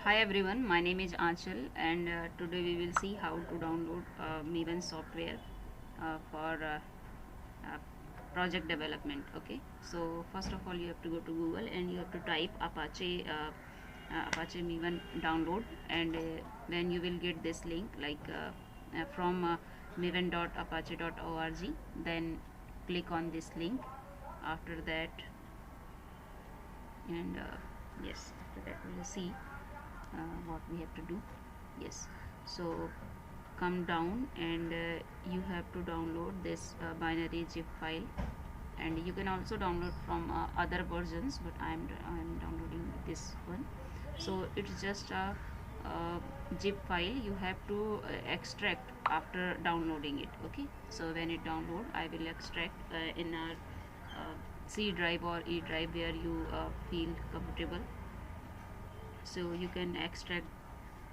Hi everyone, my name is Aanchal and today we will see how to download Maven software for project development. Okay, so first of all you have to go to Google and you have to type Apache Maven download, and then you will get this link from maven.apache.org. Then click on this link. After that, and yes, after that we will see what we have to do. Yes, so come down and you have to download this binary zip file, and you can also download from other versions, but I'm downloading this one. So it's just a zip file. You have to extract after downloading it. Okay, so when it download, I will extract in a C drive or E drive where you feel comfortable. So you can extract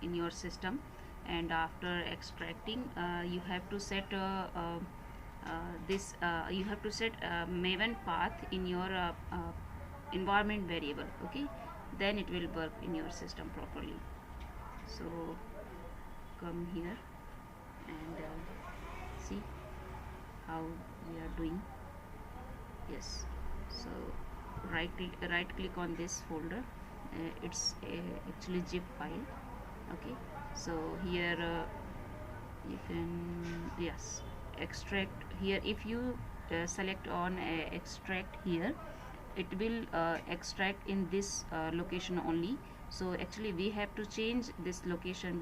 in your system, and after extracting you have to set you have to set Maven path in your environment variable. Okay, then it will work in your system properly. So come here and see how we are doing. Yes, so right click on this folder. It's actually zip file. Okay, so here you can, yes, extract here. If you select on extract here, it will extract in this location only. So actually we have to change this location.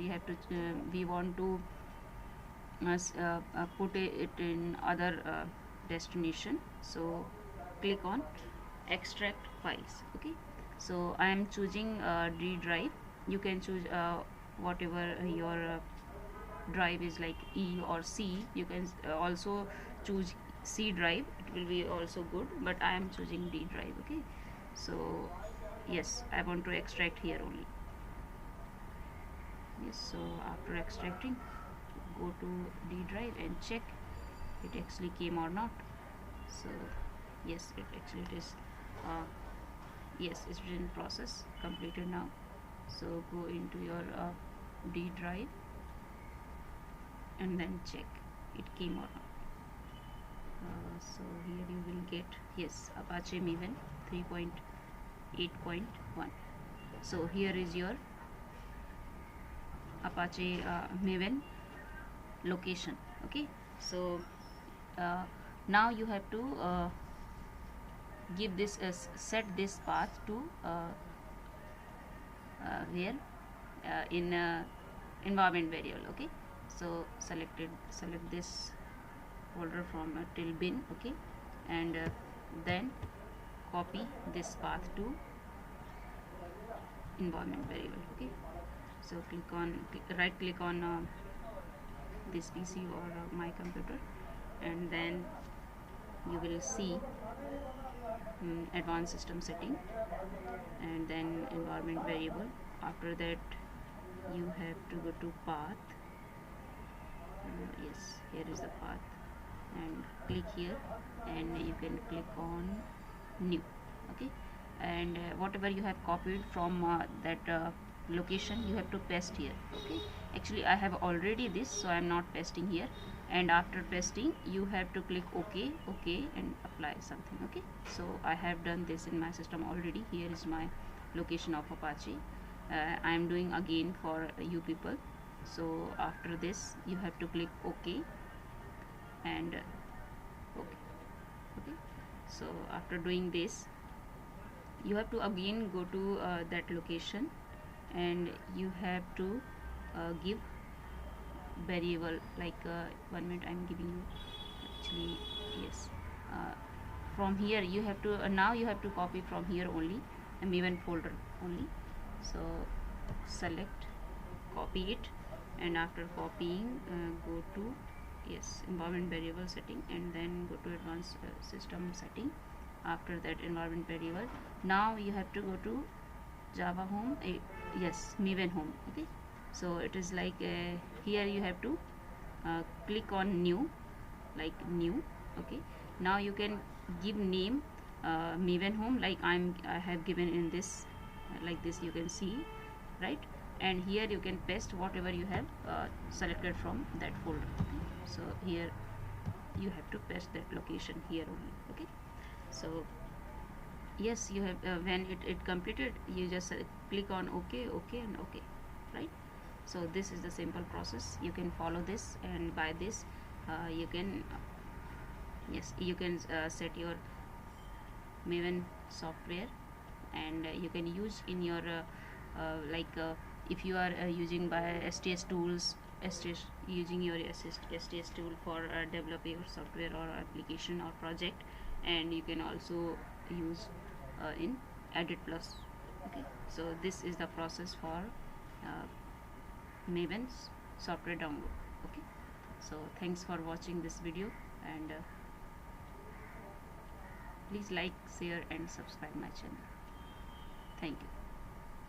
We want to put it in other destination. So click on extract files. Okay, so I am choosing D drive. You can choose whatever your drive is, like E or C. You can also choose C drive, it will be also good, but I am choosing D drive. Okay, so yes, I want to extract here only. Yes, so after extracting, go to D drive and check it actually came or not. So yes, it is yes, it's in process, completed now. So go into your D drive and then check it came or not. So here you will get, yes, Apache Maven 3.8.1. so here is your Apache Maven location. Okay, so now you have to give this set this path to where in environment variable. Okay, so select this folder from till bin. Okay, and then copy this path to environment variable. Okay, so right click on this PC or my computer, and then you will see advanced system setting, and then environment variable. After that you have to go to path. Yes, here is the path, and click here, and you can click on new. Okay, and whatever you have copied from that location, you have to paste here. Okay, actually I have already this, so I am not pasting here. And after pasting, you have to click OK, OK, and apply something. Okay, so I have done this in my system already. Here is my location of Apache. I am doing again for you people. So after this, you have to click OK and OK. Okay, so after doing this, you have to again go to that location, and you have to give variable, like 1 minute, I'm giving you actually. Yes, uh, from here you have to now you have to copy from here only, a Maven folder only. So select, copy it, and after copying go to, yes, environment variable setting, and then go to advanced system setting. After that environment variable, now you have to go to Java home, yes, Maven home. Okay, so it is like here you have to click on new, like new. Okay, now you can give name Maven home, like I have given in this, like this, you can see, right? and here you can paste whatever you have selected from that folder. Okay? So here you have to paste that location here only. Okay, so yes, you have when it completed, you just click on OK, OK and OK, right? So this is the simple process. You can follow this, and by this you can yes, you can set your Maven software, and you can use in your if you are using by STS tools, STS, using your STS tool for develop your software or application or project, and you can also use in Edit Plus. Okay, so this is the process for uh, Maven's software download. Okay, so thanks for watching this video, and please like, share and subscribe my channel. Thank you.